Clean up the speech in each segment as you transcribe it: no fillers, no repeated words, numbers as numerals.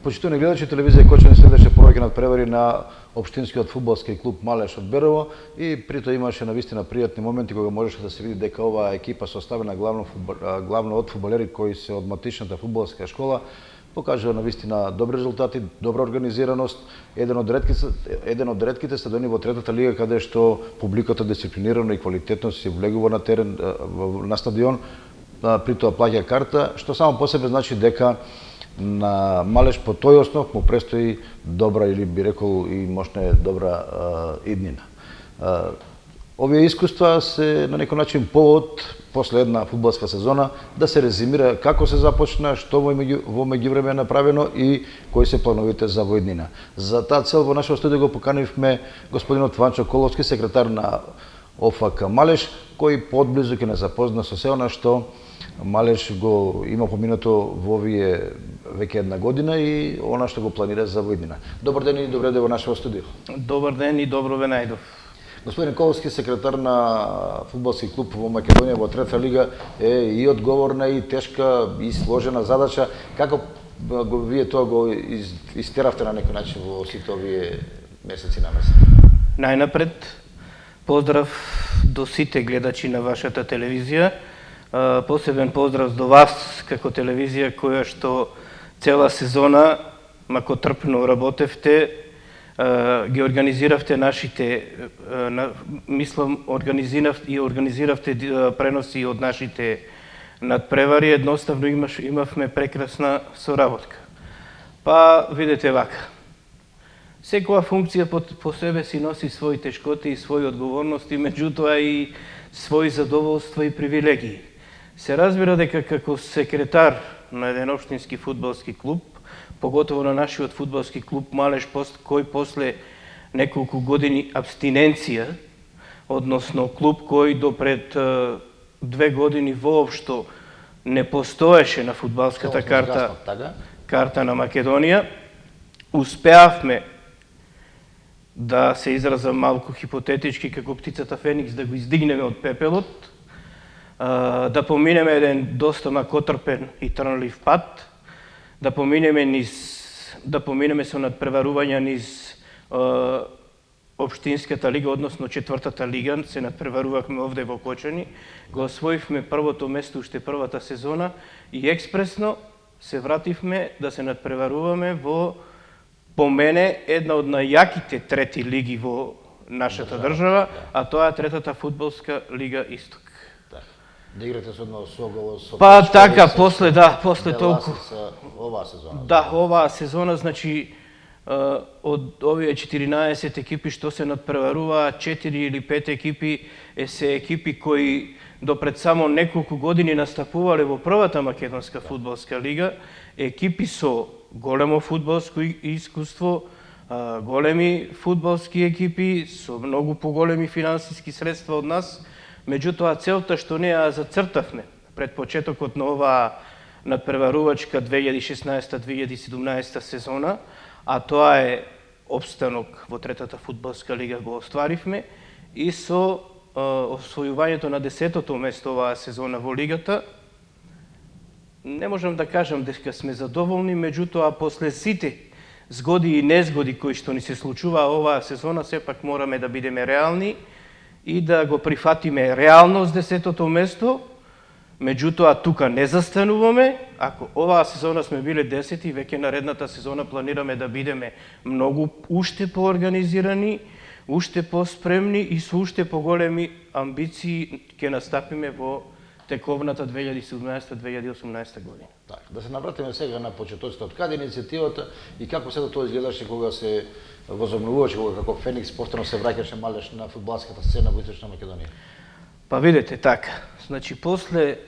Почитувани гледачи, телевизија Кочани следеше повеќе надпревари на општинскиот фудбалски клуб Малеш од Берово и при тоа имаше навистина пријатни моменти кога можеше да се види дека оваа екипа составена главно од фудбалери кои се од матичната фудбалска школа покажува навистина добри резултати, добра организираност, еден од ретките стадиони во третата лига каде што публиката дисциплинирано и квалитетно се влегува на терен на стадион, при тоа плаќа карта, што само по себе значи дека на Малеш по тој основ му престои добра или би рекол и можна добра иднина. Овие искуства се на некој начин повод после една фудбалска сезона да се резимира како се започна, што во меѓувреме е направено и кои се плановите за во иднина. За таа цел во нашето студио го поканивме господинот Ванчо Коловски, секретар на ОФК Малеш, кој подблизу ќе не запозна со се она што Малеш го има поминато во овие веќе една година и она што го планира за во иднина. Добар ден и добре дојде во нашето студио. Добар ден и добро ве најдов. Господин Коловски, секретар на фудбалски клуб во Македонија во трета лига е и одговорна и тешка и сложена задача. Како вие тоа го истеравте на некој начин во сите овие месеци наместо? Најнапред поздрав до сите гледачи на вашата телевизија. Посебен поздрав до вас како телевизија која што цела сезона макотрпно работевте, ги организиравте нашите, мислам, организиравте преноси од нашите надпревари, едноставно имавме прекрасна соработка. Па, видете вака, секоја функција по себе си носи своји тешкоти и своји одговорности, меѓутоа и своји задоволства и привилегии. Се разбира дека како секретар на еден општински фудбалски клуб, поготово на нашиот фудбалски клуб Малеш, кој после неколку години абстиненција, односно клуб кој до пред 2 години воопшто не постоеше на фудбалската карта на Македонија, успеавме да се изразам малку хипотетички како птицата Феникс да го издигнеме од пепелот, да поминеме еден доста макотрпен и трнлив пат, да поминеме со надпреварувања низ општинската лига, односно четвртата лига, се надпреварувавме овде во Кочани, го освоивме првото место уште првата сезона и експресно се вративме да се надпреваруваме во, по мене, една од најјаките трети лиги во нашата држава, а тоа е третата фудбалска лига Исток. Да играте со гол со па така, после толку оваа сезона. Да, оваа сезона, значи од овие 14 екипи што се надпреваруваа, 4 или 5 екипи се екипи кои до пред само неколку години настапувале во првата македонска фудбалска лига, екипи со големо фудбалско искуство, големи фудбалски екипи со многу поголеми финансиски средства од нас. Меѓутоа, целта што не ја зацртавме пред почетокот на оваа надпреварувачка 2016-2017 сезона, а тоа е опстанок во третата фудбалска лига, го остваривме и со освојувањето на 10-тото место оваа сезона во лигата. Не можам да кажам дека сме задоволни, меѓутоа после сите згоди и незгоди кои што ни се случуваа оваа сезона, сепак мораме да бидеме реални и да го прифатиме реалност 10-тото место, меѓутоа тука не застануваме. Ако оваа сезона сме биле 10-ти, веќе наредната сезона планираме да бидеме многу уште поорганизирани, уште поспремни и со уште поголеми амбиции ќе настапиме во тековната 2017-2018 година. Так, да се навратиме сега на почетоците, од каде иницијативата и како сето тоа изгледаше кога се возобновуваше, кога како Феникс повторно се враќаше Малеш на фудбалската сцена во Источна Македонија? Па видете, така, значи после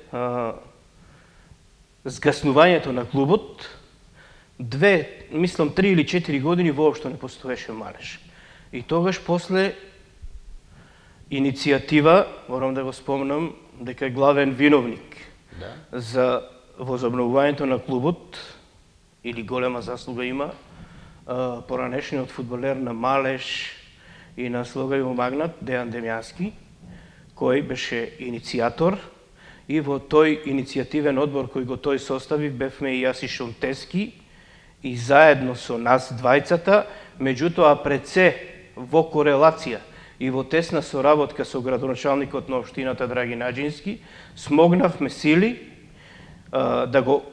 згаснувањето на клубот, 3 или 4 години воопшто не постоеше Малеш. И тогаш после иницијатива, морам да го спомнам, дека е главен виновник за возобновувањето на клубот, или голема заслуга има, поранешниот фудбалер на Малеш и на Слогајо Магнат, Дејан Демјански, кој беше иницијатор, и во тој иницијативен одбор кој го тој состави бевме и јас и Шонтески и заедно со нас двајцата, меѓутоа пред се во корелација и во тесна соработка со градоначалникот на општината Драги Наџински, смогнавме сили да го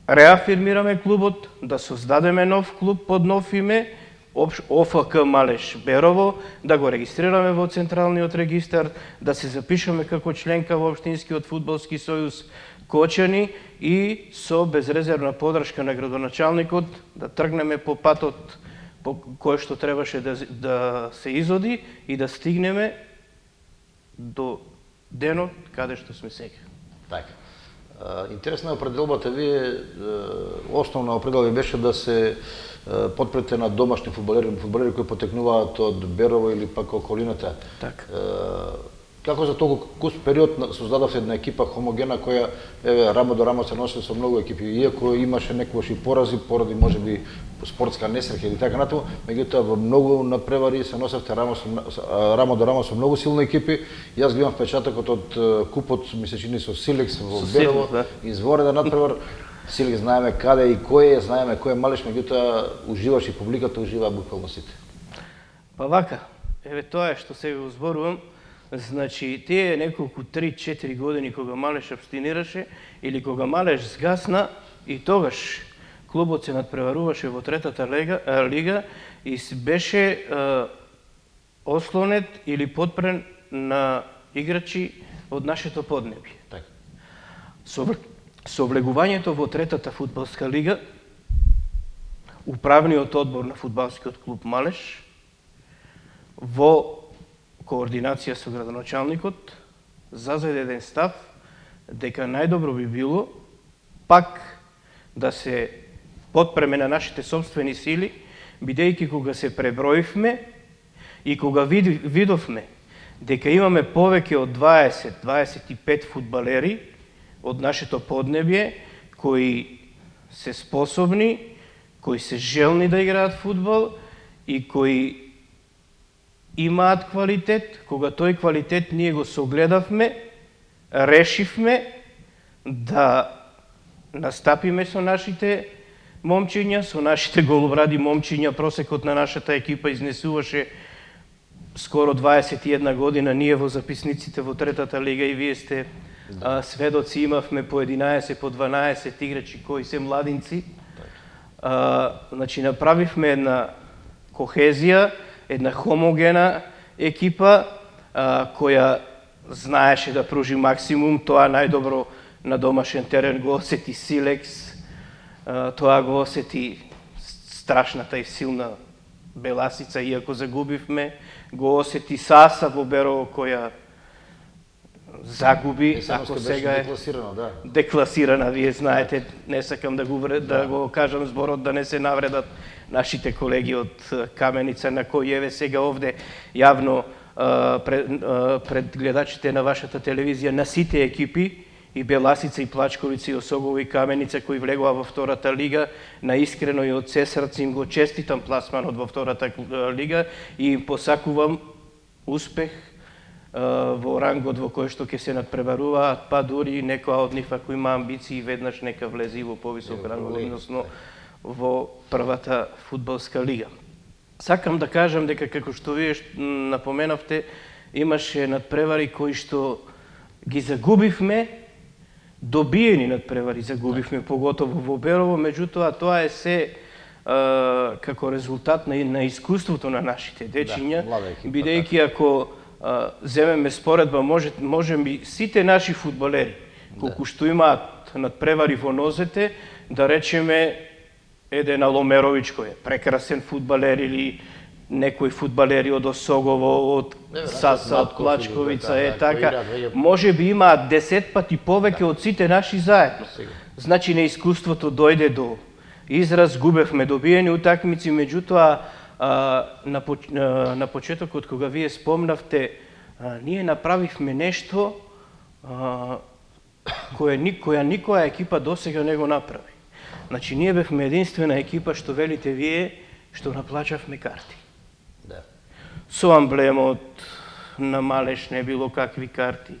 реафирмираме клубот, да создадеме нов клуб под нов име, ОФК Малеш Берово, да го регистрираме во Централниот регистар, да се запишеме како членка во Општинскиот фудбалски сојуз Кочани и со безрезервна подршка на градоначалникот да тргнеме по патот по кој што требаше да се изоди и да стигнеме до денот каде што сме сега. Така. Интересна е определбата. Вие, основна определба беше да се подпрете на домашни фудбалери кои потекнуваат од Берово или пак околината. Така. Како за толку кус период создадовте една екипа хомогена која рамо до рамо се носи со многу екипи, иако имаше некогаш и порази поради можеби спортска несреќа или така натаму, меѓутоа во многу надпревари се носевте рамо до рамо со многу силни екипи. Јас ги имам впечатокот од купот, ми се чини со Силекс во Берово, извореден надпревар. Силекс знаеме каде и кој е, знаеме кој е Малеш, меѓутоа уживаш и публиката ужива буквално сите. Па вака, еве тоа е што сега го зборувам. Значи, тие неколку 3-4 години кога Малеш абстинираше или кога Малеш сгасна, и тогаш клубот се надпреваруваше во третата лига и беше ослонет или подпрен на играчи од нашето поднебје. Так. Со влегувањето во третата фудбалска лига, управниот одбор на фудбалскиот клуб Малеш во координација со градоначалникот зазеде еден став дека најдобро би било пак да се подпреме на нашите собствени сили, бидејќи кога се преброивме и кога видовме дека имаме повеќе од 20-25 фудбалери од нашето поднебје кои се способни, кои се желни да играат фудбал и кои имаат квалитет, кога тој квалитет ние го согледавме, решивме да настапиме со нашите момчиња, со нашите голобради момчиња. Просекот на нашата екипа изнесуваше скоро 21 година, ние во записниците во третата лига и вие сте сведоци, имавме по 11, по 12 играчи кои се младинци. Значи, направивме една кохезија, една хомогена екипа која знаеше да пружи максимум. Тоа најдобро на домашен терен го осети Силекс, тоа го осети страшната и силна Беласица, иако загубивме, го осети Саса во Берово која загуби, ако сега е декласирана, вие знаете, не сакам да го кажам зборот да не се навредат нашите колеги од Каменица, на кои еве сега овде јавно пред гледачите на вашата телевизија на сите екипи, и Беласица, и Плачковица, и Осогово, и Каменица, кои влегува во втората лига, наискрено и од се срце им го честитам пласманот во втората лига и им посакувам успех во рангот во кој што ќе се надпреваруваат, па дури некоја од нив ако има амбиции веднаш нека влези во повисок ранг, односно во првата фудбалска лига. Сакам да кажам дека, како што вие напоменавте, имаше надпревари кои што ги загубивме, добиени надпревари загубивме, поготово во Берово, меѓутоа тоа е се како резултат на искуството на нашите дечиња, бидејќи ако земеме споредба, може би сите наши фудбалери, колку што имаат надпревари во нозете, да речеме еден Аломерович кој е прекрасен фудбалер, или некои фудбалери од Осогово, од Саса, од Плачковица, така, може би имаат 10 пати повеќе од сите наши заедно. Значи, неискуството дојде до израз, губевме добиени утакмици, меѓутоа, на почетокот, кога вие спомнавте, ние направивме нешто која никоја екипа досега не го направи. Значи, ние бевме единствена екипа, што велите вие, што наплачавме карти. Со амблемот на Малеш, не било какви карти.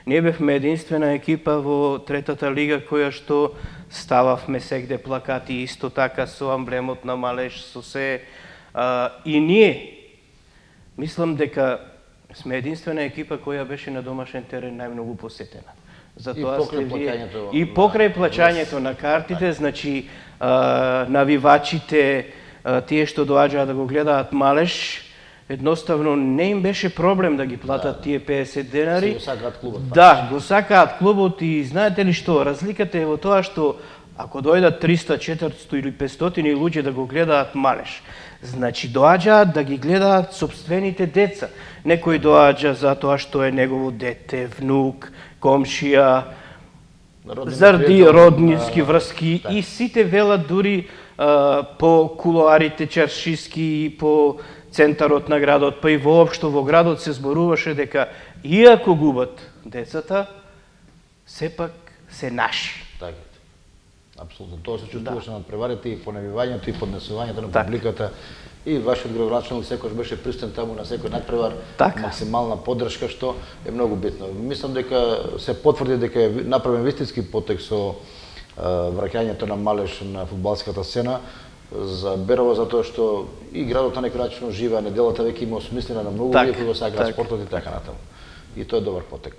Ние бевме единствена екипа во третата лига која што стававме сегде плакати исто така со амблемот на Малеш, со се. И ние, мислам дека сме единствена екипа која беше на домашен терен најмногу посетена. Затоа и покрај плаќањето на картите, значи навивачите, тие што доаѓаат да го гледаат Малеш, едноставно не им беше проблем да ги платат тие 50 денари. Го сакаат клубот. Да, го сакаат клубот и знаете ли што, разликата е во тоа што ако дојдат 300, 400 или 500 луѓе да го гледаат Малеш, значи доаѓаат да ги гледаат собствените деца. Некој доаѓа затоа што е негово дете, внук, комшија, заради роднински врски и сите велат дури по кулоарите чаршиски и по центарот на градот, па и воопшто во градот се зборуваше дека иако губат децата, сепак се наши. Така. Апсолутно. Тоа се чувствуваше на преварите и поневивањето и поднесувањето на публиката. И вашиот градоначалник секогаш беше пристан таму на секој надпревар, максимална поддршка што е многу битно. Мислам дека се потврди дека е направен вистински потек со враќањето на Малеш на фудбалската сцена за Берово, затоа што и градот на некој начин живее, неделата веќе има осмислена на многу луѓе кои го сакаат спортот и така натаму. И тоа е добар потек.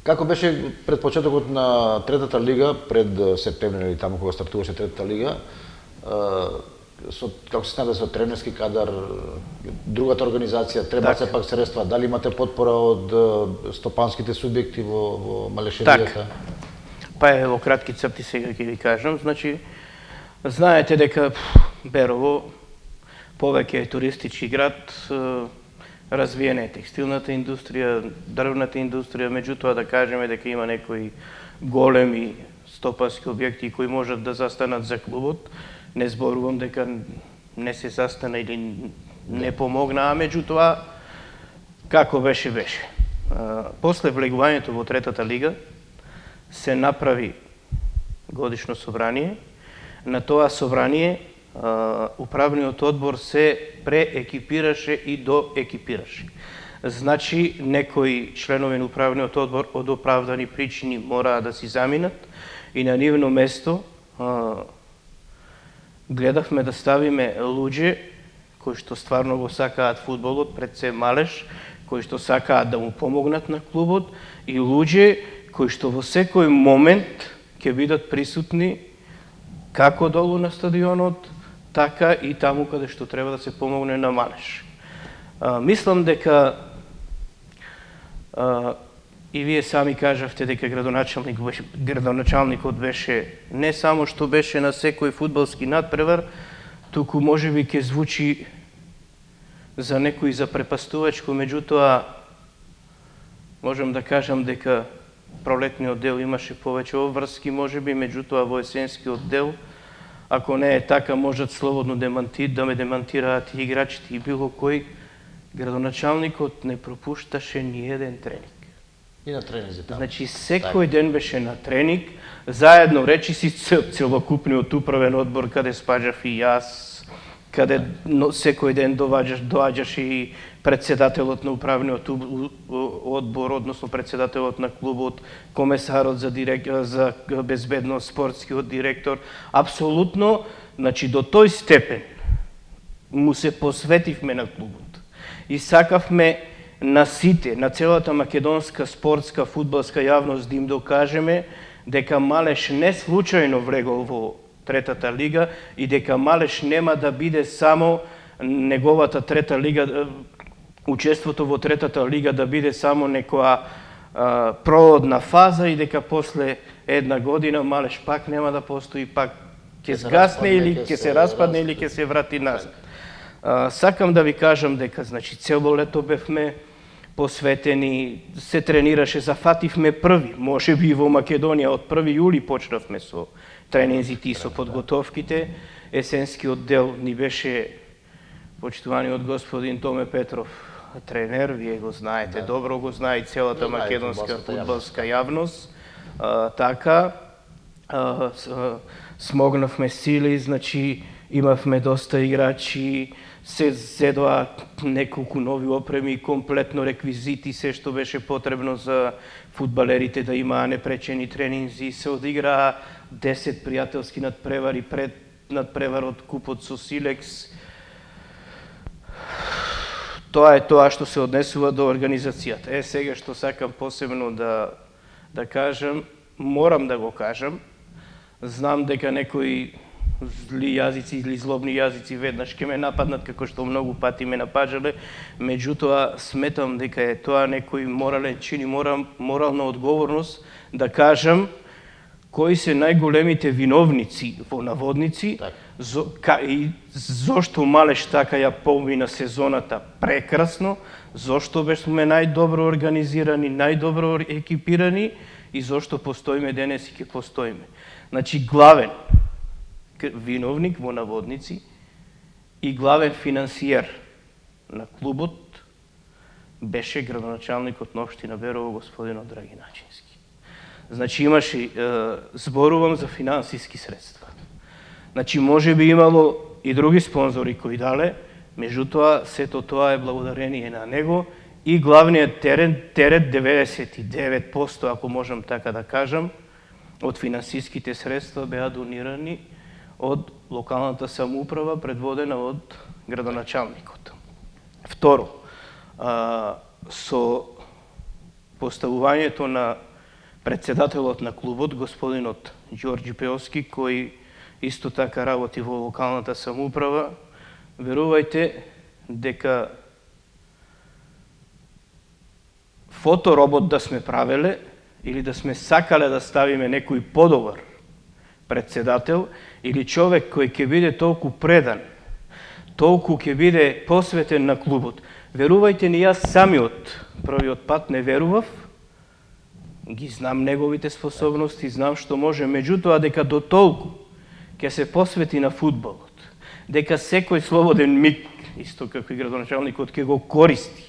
Како беше пред почетокот на третата лига, пред септември или таму кога стартуваше третата лига, како се смята со тренерски кадар, другата организација, треба сепак средства, дали имате потпора од стопанските субјекти во Малешевијата? Па во кратки црти сега ќе ви кажам, значи знаете дека Берово повеќе е туристички град, развиена е текстилната индустрија, дрвната индустрија, меѓутоа да кажеме дека има некои големи стопански објекти кои можат да застанат за клубот. Не зборувам дека не се застана или не помогнаа, меѓутоа како беше. После влегувањето во третата лига се направи годишно собрание. На тоа собрание управниот одбор се преекипираше и доекипираше. Значи, некои членови на управниот одбор од оправдани причини мораа да си заминат и на нивно место гледавме да ставиме луѓе кои што стварно го сакаат фудбалот, пред се Малеш, кои што сакаат да му помогнат на клубот и луѓе кои што во секој момент ќе бидат присутни како долу на стадионот, така и таму каде што треба да се помогне на Малеш. Мислам дека и вие сами кажавте дека градоначалникот беше не само што беше на секој фудбалски надпревар, туку можеби ќе звучи за некој запрепастувачко, меѓутоа можам да кажам дека пролетниот дел имаше повеќе обврски, можеби, меѓутоа во есенскиот дел, ако не е така, можат слободно да ме демантираат и играчите и било кој, градоначалникот не пропушташе ни еден тренинг. И на тренинзи таму. Значи, секој ден беше на тренинг, заедно речиси целокупниот управен одбор, каде спаѓав и јас, каде секој ден доаѓаше и председателот на управниот одбор, односно председателот на клубот, комесарот за безбедност, спортскиот директор. Апсолутно, значи до тој степен му се посветивме на клубот. И сакавме на сите, на целата македонска спортска, фудбалска јавност да им докажеме дека Малеш не случајно влегол во третата лига и дека Малеш нема да биде само неговата трета лига, учеството во третата лига да биде само некоја проводна фаза и дека после една година Малеш пак нема да постои, пак ќе згасне или ќе се распадне или ќе се врати назад. Сакам да ви кажам дека значи цело лето бевме посветени, се тренираше, зафативме први, можеби и во Македонија од 1 јули почнавме со тренинзите и со подготовките. Есенскиот дел ни беше почитуваниот господин Томе Петров тренер, вие го знаете, добро го знае целата македонска фудбалска јавност. Така, смогнавме сили, значи имавме доста играчи, се зедоа неколку нови опреми, комплетно реквизити, се што беше потребно за фудбалерите да имаа непречени тренинзи, се одиграа 10 пријателски надпревари пред надпреварот купот со Силекс. Тоа е тоа што се однесува до организацијата. Сега што сакам посебно да кажам, морам да го кажам, знам дека некои зли јазици или злобни јазици веднаш ќе ме нападнат, како што многу пати ме напаѓале, меѓутоа сметам дека е тоа некој морален чин и морална одговорност да кажам кои се најголемите виновници во наводници и зошто Малеш така ја помина сезоната прекрасно, зошто бевме најдобро организирани, најдобро екипирани и зошто постоиме денес и ќе постоиме. Значи главен виновник во наводници и главен финансиер на клубот беше градоначалникот на општина Берово господин Драги Начински. Значи имаше, зборувам за финансиски средства. Значи може би имало и други спонзори кои дале, меѓутоа сето тоа е благодарение на него и главниот терет 99%, ако можам така да кажам, од финансиските средства беа донирани од локалната самоуправа, предводена од градоначалникот. Второ, со поставувањето на председателот на клубот, господинот Ѓорѓи Пеовски, кој исто така работи во локалната самоуправа, верувајте дека фоторобот да сме правеле или да сме сакале да ставиме некој подобар председател или човек кој ќе биде толку предан, толку ќе биде посветен на клубот. Верувајте ни, јас самиот првиот пат не верував, ги знам неговите способности, знам што може, меѓутоа дека до толку ќе се посвети на фудбалот, дека секој слободен миг, исто како и градоначалникот, ќе го користи,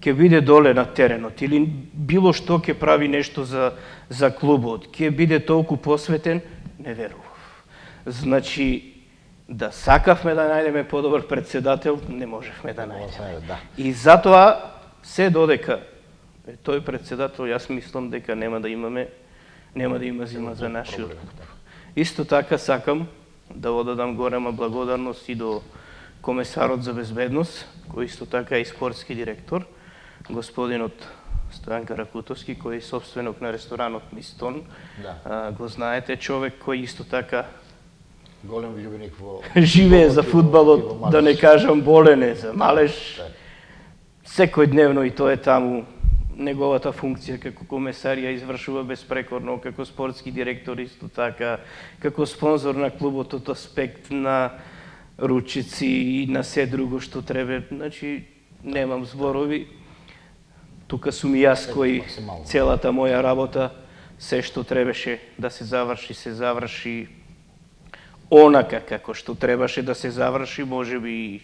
ќе биде доле на теренот или било што ќе прави нешто за клубот, ќе биде толку посветен, не верував. Значи, да сакавме да најдеме подобар председател, не можевме да најдеме. И затоа, се додека тој председател, јас мислам дека нема да има зима за нашиот клуб. Исто така сакам да одадам голема благодарност и до комесарот за безбедност, кој исто така е и спортски директор, господинот Стојан Каракутовски, кој е собственик на ресторанот Мистон. Го знаете, човек кој исто така голем љубеник во живее за фудбалот, да не кажам болен е за Малеш. Секојдневно и тој е таму. Неговата функција како комесар ја извршува безпрекорно, како спортски директор исто така, како спонзор на клубот од аспект на ручици и на се друго што треба. Значи, немам зборови. Тука сум и јас кој целата моја работа, се што требаше да се заврши онака како што требаше да се заврши, можеби,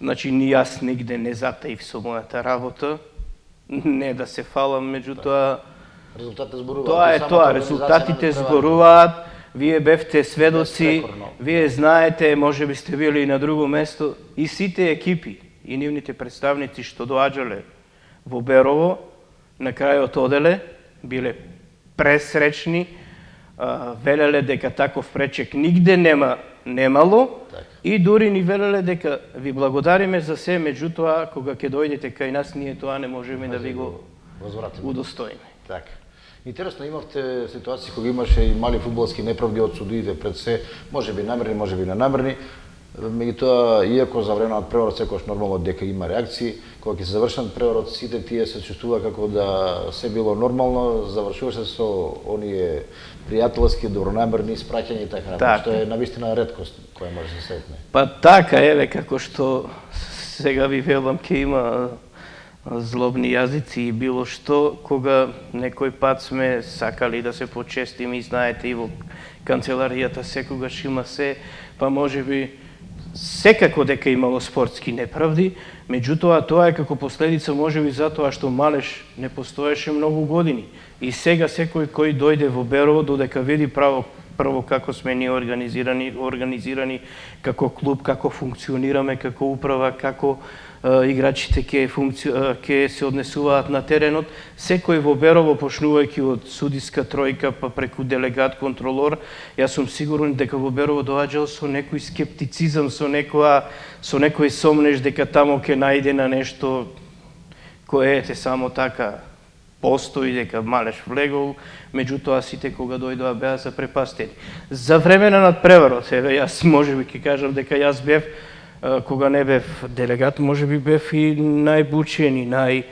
значи ни јас нигде не затаив со мојата работа, не да се фалам, меѓутоа тоа е тоа, резултатите зборуваат, вие бевте сведоци, вие знаете, можеби сте били и на друго место, и сите екипи и нивните представници што доаѓале во Берово, на крајот оделе, биле пресречни, велеле дека таков пречек нигде немало и дури ни велеле дека ви благодариме за се, меѓутоа кога ќе дојдете кај нас, ние тоа не можеме да ви го удостоиме. Така. Интересно, имавте ситуации кога имаше и мали фудбалски неправди од судиите пред се, можеби намерни, можеби ненамерни. Меѓутоа, иако за време на преворот секогаш нормално дека има реакции, кога ќе се завршат преворот, сите тие се чувствува како да се било нормално, завршуваше со оние пријателски, добронамерни испраќања и така натаму, што е навистина реткост која може да се сетне. Па така, еве, како што сега ви велам, ќе има злобни јазици и било што, кога некој пат сме сакали да се почестиме и знаете и во канцеларијата секогаш има се, па можеби секако дека имало спортски неправди, меѓутоа тоа е како последица можеби затоа што Малеш не постоеше многу години. И сега секој кој дојде во Берово, додека види прво како сме ние организирани како клуб, како функционираме, како управа, како играчите ќе се однесуваат на теренот. Секој во Берово, почнувајќи од судиска тројка па преку делегат, контролор, јас сум сигурен дека во Берово доаѓал со некој скептицизам, со некој сомнеж дека тамо ќе најде на нешто кое само така постои, дека Малеш влегол, меѓутоа сите кога дојдоа беа запрепастени. За време на надпреварот, јас можеби ќе кажам дека јас бев, кога не бев делегат, можеби бев и најбучен и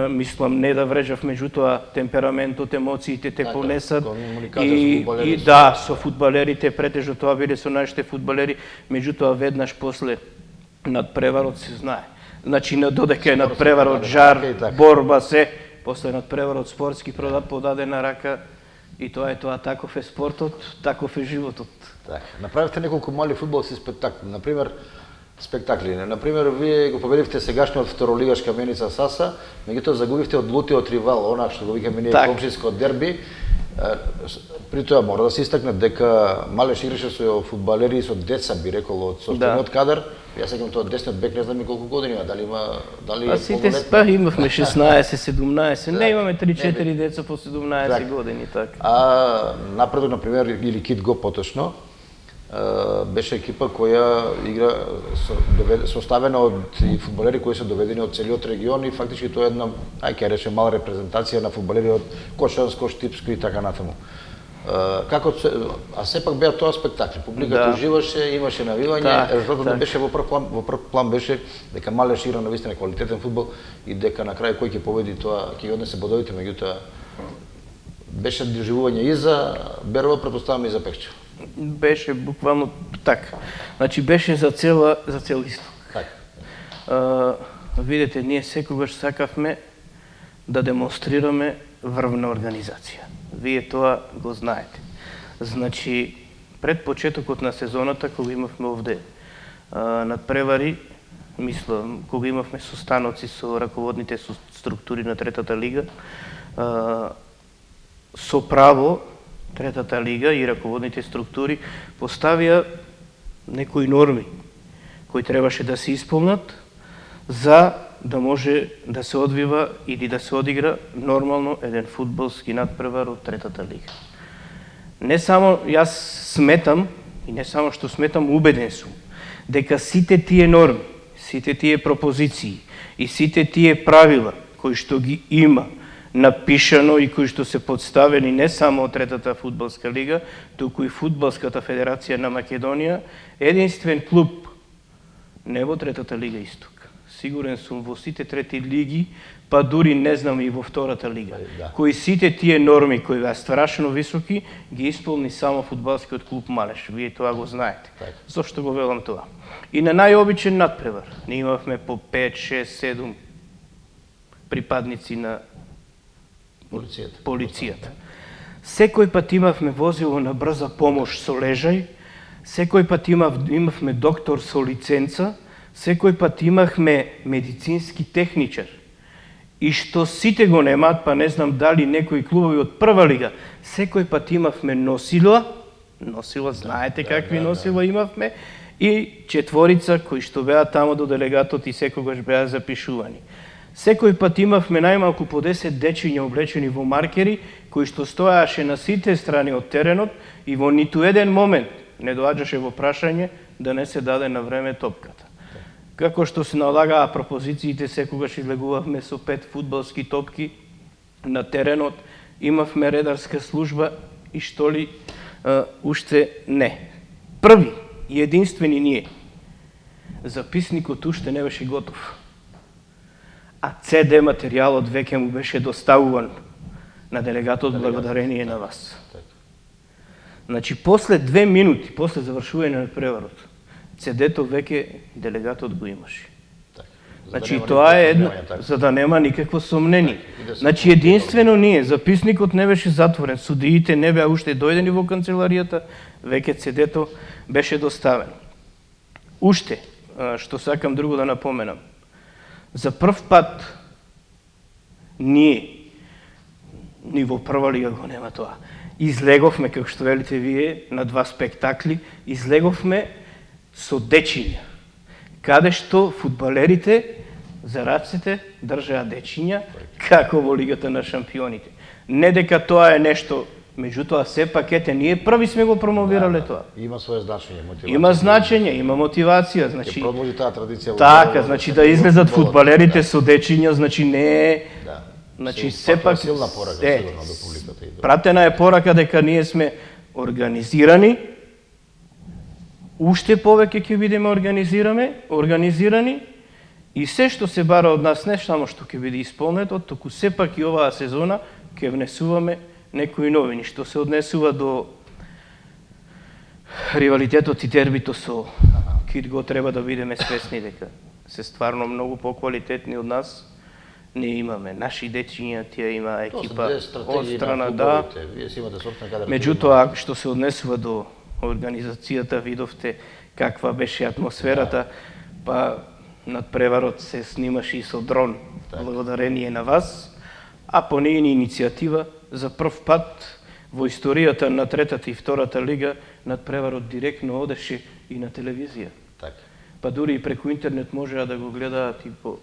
мислам, не да врежав, меѓутоа темпераментот, емоциите те понесат и да, со фудбалерите, претежно тоа биле со нашите фудбалери, меѓутоа веднаш после надпреварот се знае. Значи, додека е надпреварот, жар, борба, се, после надпреварот спортски подадена рака и тоа е тоа, таков е спортот, таков е животот. Направивте неколку мали фудбалски спектакли. Например, вие го победивте сегашниот второлигаш Каменица Саса, меѓутоа загубивте од лутиот ривал, она што го викаме ние комшинско дерби. При тоа мора да се истакне дека Малеш играше со фудбалери и со деца, би рекол, од сопствениот кадар. Јас сеќавам тоа десниот бек, не знам и колку години има, дали е сите имавме 16, 17, не имаме 3-4 деца по 17 години, така. А напредок, например, или Кит Го поточно, беше екипа која игра составена од фудбалери кои се доведени од целиот регион и фактички тоа е една, ќе речем, мала репрезентација на фудбалери од Кошанско, Штипско и така натаму. А сепак беа тоа спектакли, публиката уживаше, имаше навивање, резултатот беше во прв план беше дека Малеш игра навистина квалитетен фудбал и дека на крај кој ќе победи тоа ќе однесе бодовите, меѓутоа беше доживување и за Берово, претпоставам и за Пекче. Беше буквално така. Значи беше за цел Исток. Видете, ние секогаш сакавме да демонстрираме врвна организација. Вие тоа го знаете. Значи, пред почетокот на сезоната, кога имавме овде надпревари, мислам, кога имавме состаноци со раководните структури на Третата лига, со право Третата лига и раководните структури поставија некои норми кои требаше да се исполнат за да може да се одвива или да се одигра нормално еден фудбалски надпревар од Третата лига. Не само јас сметам, и не само што сметам, убеден сум, дека сите тие норми, сите тие пропозиции и сите тие правила кои што ги има напишано и кои што се подставени не само од Третата фудбалска лига, туку и Фудбалската федерација на Македонија, единствен клуб не во Третата лига Исток. Сигурен сум во сите трети лиги, па дури не знам и во Втората лига, кои сите тие норми кои беа страшно високи, ги исполни само фудбалскиот клуб Малеш. Вие тоа го знаете. Зошто го велам тоа? И на најобичен надпревар, ние имавме по 5, 6, 7 припадници на полицијата. Секој пат имавме возило на брза помош со лежај, секој пат имавме доктор со лиценца, секој пат имавме медицински техничар. И што сите го немаат, па не знам дали некои клубови од прва лига, секој пат имавме носила, знаете какви носила имавме, и четворица кои што беа тамо до делегатот и секогаш беа запишувани. Секој пат имавме најмалку по 10 дечиња облечени во маркери, кои што стојаше на сите страни од теренот и во ниту еден момент не доаѓаше во прашање да не се даде на време топката. Како што се налагаа пропозициите, секогаш излегувавме со 5 фудбалски топки на теренот, имавме редарска служба и што ли уште не. Први и единствени ние. Записникот уште не беше готов. А CD материјалот веќе му беше доставуван на делегатот благодарение на вас. Значи, после 2 минути, после завршување на преварот, CD-то веќе делегатот го имаше. Значи, тоа е едно, за да нема никакво сомнение. Значи, единствено ние, записникот не беше затворен, судиите не беа уште дојдени во канцеларијата, веќе CD-то беше доставено. Уште, што сакам друго да напоменам, за прв пат ние, ни во прва лига го нема тоа, излеговме, како што велите вие, на 2 спектакли, излеговме со дечиња, каде што фудбалерите за рацете држаа дечиња, како во Лигата на шампионите. Не дека тоа е нешто, меѓутоа сепак ете, ние први сме го промовирале тоа. Има свое значење, мотивација. Има значење, има мотивација, значи Ќе продолжи таа традиција. така, значи да излезат фудбалерите со дечиња, значи не е. Да. Значи сепак силна порака сигурно до публиката и до. пратена е порака дека ние сме организирани. Уште повеќе ќе бидеме организирани и се што се бара од нас не само што ќе биде исполнето, туку сепак и оваа сезона ќе внесуваме некои новини што се однесува до ривалитетот и дербито со Кит го треба да бидеме свесни дека се стварно многу поквалитетни од нас. Не имаме наши дечиња, тие има екипа од страна, да. Вие си имате собствен кадар. Меѓутоа, што се однесува до организацијата, видовте каква беше атмосферата, па надпреварот се снимаше и со дрон, благодарение на вас, а по нејни иницијатива за прв пат во историјата на третата и втората лига надпреварот директно одеше и на телевизија. Така. Па дури и преку интернет можеа да го гледаат и по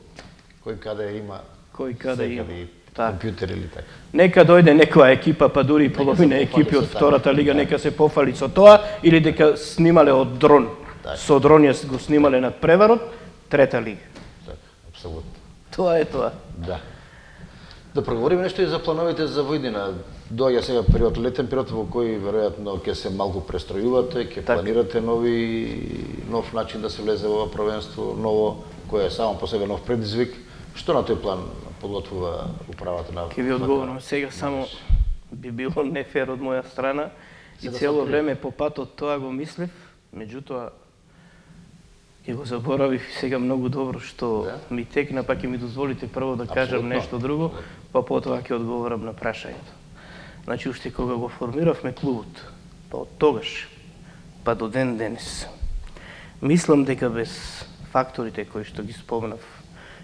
Кој каде има кој каде има. секаде и Така. компјутер или така. Нека дојде некоја екипа, па дури и половина екипи од втората лига, нека се пофали со тоа, или дека снимале од дрон. Така. Со дрон ја го снимале над преварот, трета лига. Така, апсолутно. Тоа е тоа. Да. Да проговориме нешто и за плановите за Војдина. Доаѓа сега период, летен период во кој веројатно ќе се малку престројувате, ќе планирате нов начин да се влезе во ова првенство, ново, кој е само по себе нов предизвик. Што на тој план подготвува управата на? Ќе ви одговорам сега, само би било нефер од моја страна и Се да цело се време по патот тоа го мислев, меѓутоа ќе го заборавив сега многу добро што ми текна, па ќе ми дозволите прво да кажам нешто друго, па потоа ќе одговорам на прашањето. Значи, уште кога го формиравме клубот, па од тогаш, па до ден денес, мислам дека без факторите кои што ги спомнав,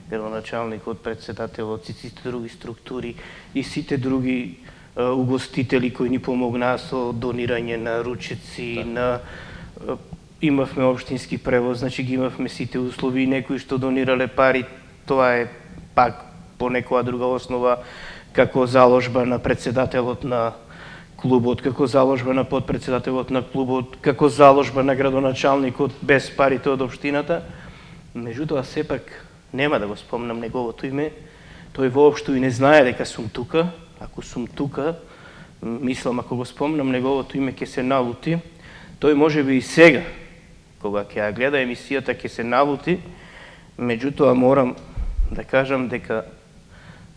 градоначалникот, председателот, сите други структури и сите други угостители кои ни помогнаа со донирање на ручеци, на имавме општински превоз, значи ги имавме сите услови, некои што донирале пари, тоа е пак по некоја друга основа, како заложба на председателот на клубот, како заложба на подпредседателот на клубот, како заложба на градоначалникот без парите од општината. Меѓутоа, сепак, нема да го спомнам неговото име, тој воопшто и не знае дека сум тука. Ако сум тука, мислам, ако го спомнам неговото име, ќе се налути. Тој може би и сега, кога ќе ја гледа емисијата, ќе се налути. Меѓутоа, морам да кажам дека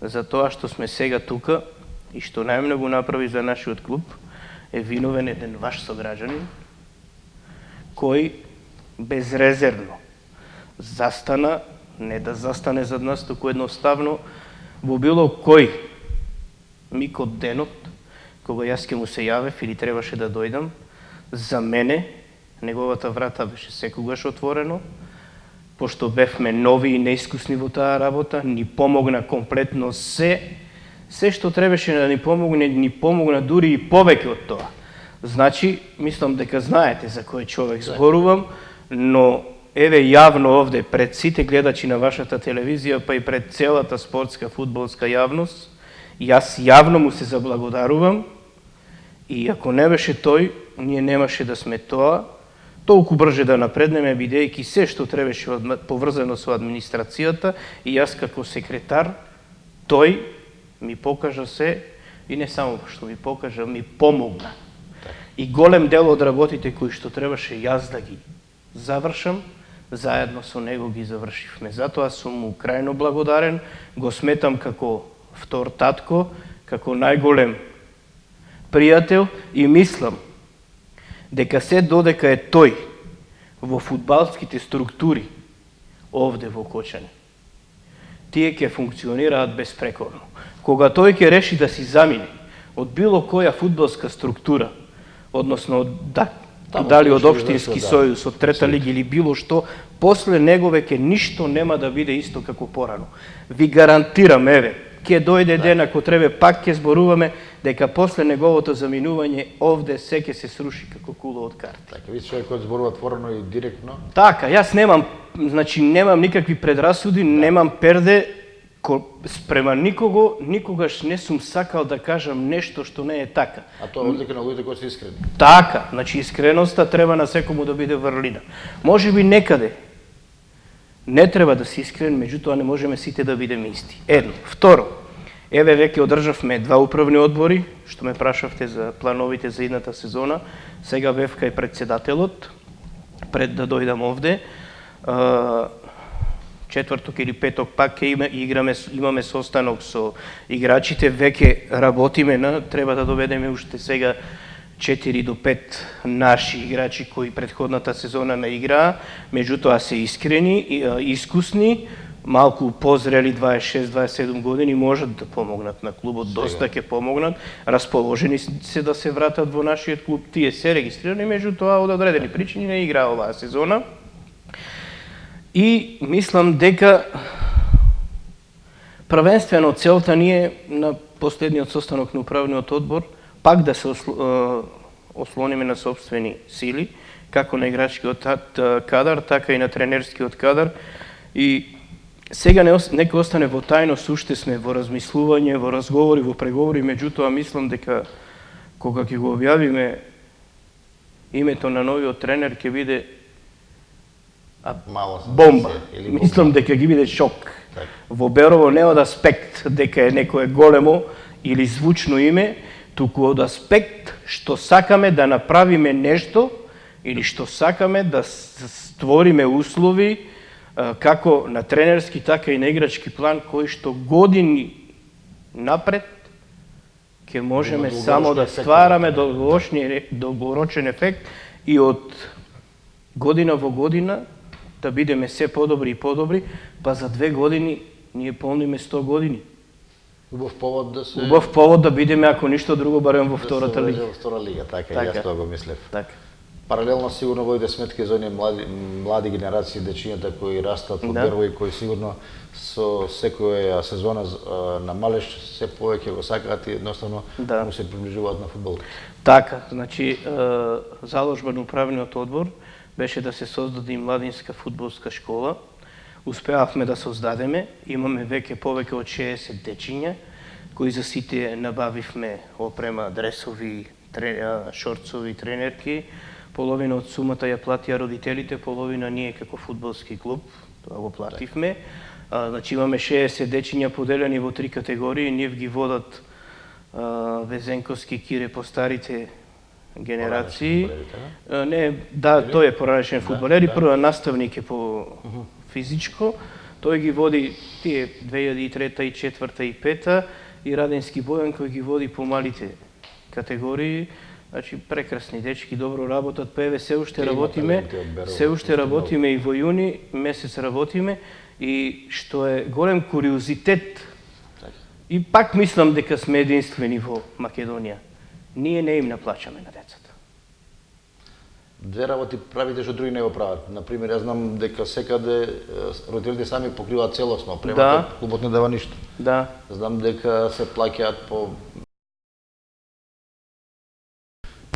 за тоа што сме сега тука и што најмногу направи за нашиот клуб, е виновен еден ваш сограđанин, кој безрезервно застана, не да застане зад нас, туку едноставно во било кој миг од денот, кога јас ќе му се јавев или требаше да дојдам, за мене неговата врата беше секогаш отворено, пошто бевме нови и неискусни во таа работа, ни помогна комплетно се што требаше да ни помогна дури и повеќе од тоа. Значи, мислам дека знаете за кој човек зборувам, но еве јавно овде пред сите гледачи на вашата телевизија, па и пред целата спортска фудбалска јавност, јас јавно му се заблагодарувам и ако не беше тој, ние немаше да сме тоа, толку брже да напреднеме, бидејќи се што требаше поврзано со администрацијата и јас како секретар, тој ми покажа се и не само што ми покажа, ми помогна. И голем дел од работите кои што требаше јас да ги завршам, заедно со него ги завршивме. Затоа сум му крајно благодарен, го сметам како втор татко, како најголем пријател и мислам дека се додека е тој во фудбалските структури овде во Кочани, тие ќе функционираат безпрекорно. Кога тој ќе реши да си замине од било која фудбалска структура, односно дали од општински сојуз, од трета лига или било што, после него веќе ништо нема да биде исто како порано. Ви гарантирам, еве, ќе дојде ден ако треба пак ќе зборуваме дека после неговото заминување овде се ќе се сруши како кула од карта. Така, ви човек кој зборува отворено и директно. Така, јас немам, значи немам никакви предрасуди, немам перде спрема никого, никогаш не сум сакал да кажам нешто што не е така. А тоа е одлика на луѓето кои се искрени. Така, значи искреноста треба на секому да биде врлина. Може би некаде не треба да си искрен, меѓутоа не можеме сите да бидеме исти. Едно. Второ, еве веќе одржавме 2 управни одбори, што ме прашавте за плановите за идната сезона. Сега бев кај председателот, пред да дојдам овде. Четврток или петок пак ќе имаме состанок со играчите, веќе работиме на, треба да доведеме уште сега 4 до 5 наши играчи кои предходната сезона не играа, меѓутоа се искрени, искусни, малку позрели 26-27 години можат да помогнат на клубот, доста ќе помогнат, расположени се да се вратат во нашиот клуб, тие се регистрирани, меѓутоа од одредени причини не играа оваа сезона. И мислам дека првенствено целта ни е на последниот состанок на управниот одбор пак да се ослониме на сопствени сили, како на играчкиот кадар, така и на тренерскиот кадар. И сега нека остане во тајност, уште сме во размислување, во разговори, во преговори, меѓутоа мислам дека кога ќе го објавиме името на новиот тренер ќе биде бомба. Мислам дека ги биде шок. Во Берово не од аспект дека е некое големо или звучно име, туку од аспект што сакаме да направиме нешто или што сакаме да створиме услови како на тренерски, така и на играчки план, кои што години напред ќе можеме само да ствараме долгорочен ефект и од година во година да бидеме се подобри и подобри, па за 2 години ние полниме 100 години. Убав повод да бидеме, ако ништо друго, барем во втората лига. Во втора лига, така, јас тоа го мислев. Така. Паралелно сигурно водите сметки за оние млади генерации, дечињата кои растат во Берово и кои сигурно со секоја сезона на Малеш се повеќе го сакаат и едноставно му се приближуваат на фудбал. Така, значи заложба на управниот одбор беше да се создаде и младинска фудбалска школа. Успеавме да создадеме, имаме веќе повеќе од 60 дечиња, кои за сите набавивме опрема, дресови, шорцови, тренерки. Половина од сумата ја платија родителите, половина ние како фудбалски клуб, тоа го плативме. Значи имаме 60 дечиња поделени во 3 категории, нив ги водат Везенковски Кире по старите генерации. Не, да, тој е поранешен фудбалер и прва наставник е по физичко. Тој ги води тие 2003 и 2004 и 2005 и Раденски Бојан кој ги води по малите категории. Значи прекрасни дечки, добро работат, па еве се уште работиме и во јуни месец работиме и што е голем куриозитет. И пак мислам дека сме единствени во Македонија. Ние не им наплачаме на децата. 2 работи правите што други не го прават. Например, јас знам дека секаде родителите сами покриваат целосно, опремата, клубот не дава ништо. Да. Знам дека се плаќаат по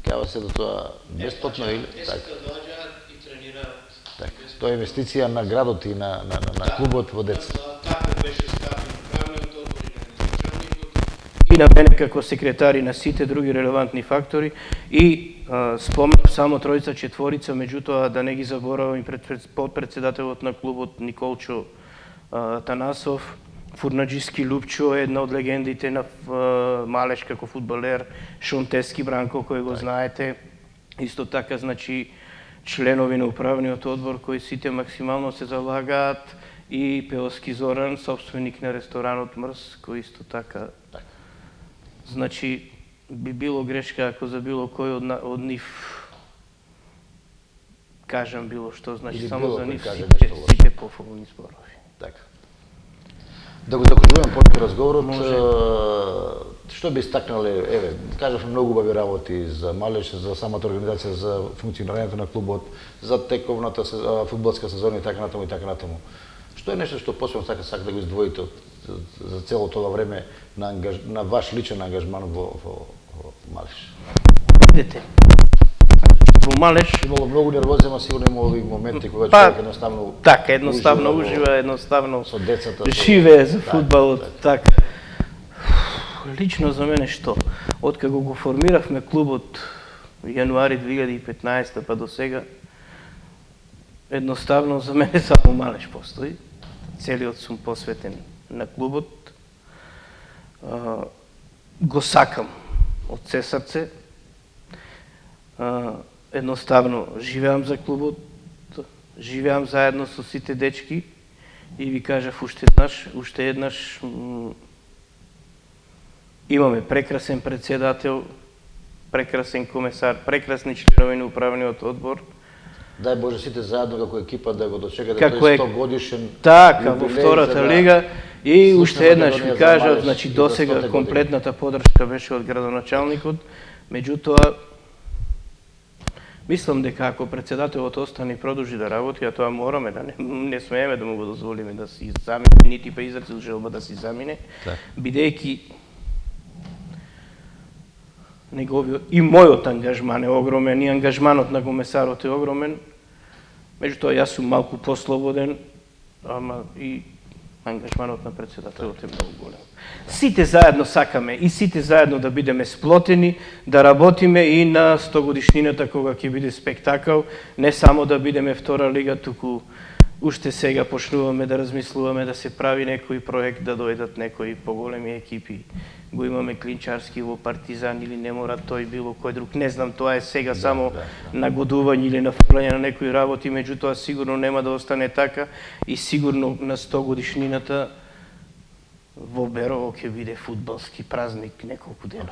Кава се до тоа бесплатно или така. Доаѓаат и тренираат. Така. Тоа е инвестиција на градот и на клубот во деца. Така беше ставено управниот одбор и на началникот и на мене како секретар и на сите други релевантни фактори и спомнав само тројца, четворица, меѓутоа да не ги заборавам и подпредседателот на клубот Николчо Танасов, Фурнаджиски Лупчо е една од легендите на Малеш како фудбалер, Шонтески Бранко кој го знаете, исто така значи членови на управниот одбор кои сите максимално се залагаат и Пеоски Зоран, собственик на ресторанот Мрс, кој исто така значи би било грешка ако за било кој од нив кажам било што, значи само за нив сите пофални зборови. Така. Да го закружуваме повеќе разговорот, што би истакнале, еве, кажавме многу убави работи за Малеш, за самата организација, за функционирањето на клубот, за тековната фудбалска сезона и така натаму и така натаму. Што е нешто што посебно сака да го издвоите од за цело тоа време на ваш личен ангажман во Малиш? Видите, во Малеш... Имало многу нервози, ама сигурно имало овие моменти кога човек едноставно... Така, едноставно ужива, едноставно со децата, живее за фудбалот, така. Лично за мене што? Откако го формиравме клубот јануари 2015 па до сега, едноставно за мене само Малеш постои. Целиот сум посветен на клубот. Го сакам од се срце. Едноставно живеам за клубот, живеам заедно со сите дечки и ви кажав уште еднаш имаме прекрасен председател, прекрасен комесар, прекрасни членови на управниот одбор. Дај Боже сите заедно како екипа да го дочекате тој 100 годишен. Така, во втората лига. И уште еднаш ви кажав, значи досега комплетната поддршка беше од градоначалникот, меѓутоа мислам дека ако председателот остане и продолжи да работи, а тоа мораме да не смееме да му го дозволиме да си замине, нити па израцил желба да си замине, бидејќи неговиот и мојот ангажман е огромен и ангажманот на комесарот е огромен. Меѓутоа јас сум малку послободен, ама и ангажманот на председателот е многу голем. Сите заедно сакаме и сите заедно да бидеме сплотени, да работиме и на 100 годишнината кога ќе биде спектакл, не само да бидеме втора лига, туку уште сега почнуваме да размислуваме да се прави некој проект, да дојдат некои поголеми екипи. Го имаме Клинчарски во Партизан или не мора тој било кој друг, не знам, тоа е сега само нагодување или нафрлање на некои работи, меѓутоа сигурно нема да остане така и сигурно на 100 годишнината во Берово ќе биде фудбалски празник неколку дена.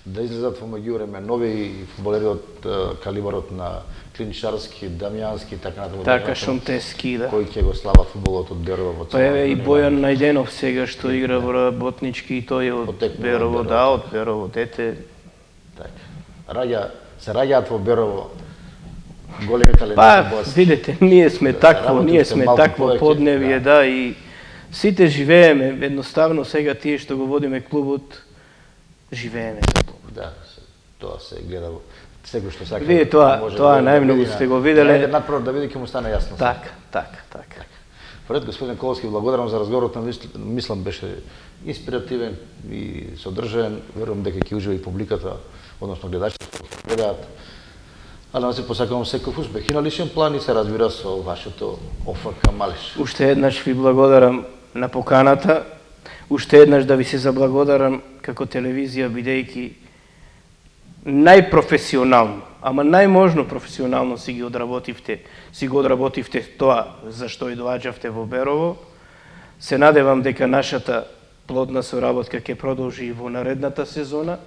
Да излезат во меѓувреме нови фудбалери од калибарот на Клинчарски, Дамјански, така натаму. Така, Шомтески, да. Кои ќе го слават фудбалот од Берово во Па еве и Бојан Најденов сега што игра во Работнички и тој е од Берово, да, од Берово, дете. Така. Се раѓаат во Берово големи таленти. Па, видите, ние сме такво подневие, да, и сите живееме, едноставно сега тие што го водиме клубот, живееме за клубот. Да, тоа се гледа секој што сака. Вие тоа најмногу сте го виделе. Ајде напред да види ќе му стане јасно. Така. Пред господин Коловски, благодарам за разговорот, мислам беше инспиративен и содржаен. Верувам дека ќе ужива и публиката, односно гледачите што гледаат. А да се посакувам секој успех и на личен план и се разбира со вашето ОФК Малиш. Уште еднаш ви благодарам на поканата. Уште еднаш да ви се заблагодарам како телевизија, бидејќи најпрофесионално, ама најможно професионално си го одработивте тоа за што и доаѓавте во Берово. Се надевам дека нашата плодна соработка ќе продолжи и во наредната сезона.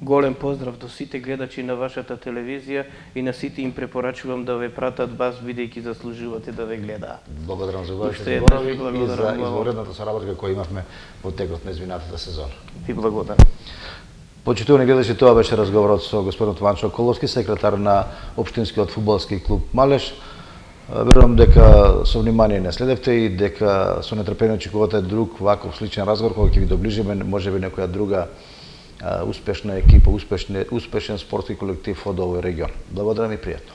Голем поздрав до сите гледачи на вашата телевизија и на сите им препорачувам да ве пратат вас, бидејќи заслужувате да ве гледаат. Благодарам за вашите зборови и за изворедната соработка која имавме во текот на изминатата сезона. Ви благодарам. Почитувани гледачи, тоа беше разговорот со господин Ванчо Коловски, секретар на Општинскиот фудбалски клуб Малеш. Верувам дека со внимание не следевте и дека со нетрпение очекувате друг ваков сличен разговор кога ќе ви доближиме можеби некоја друга успешна екипа, успешен спортски колектив од овој регион. Благодарам и пријатно.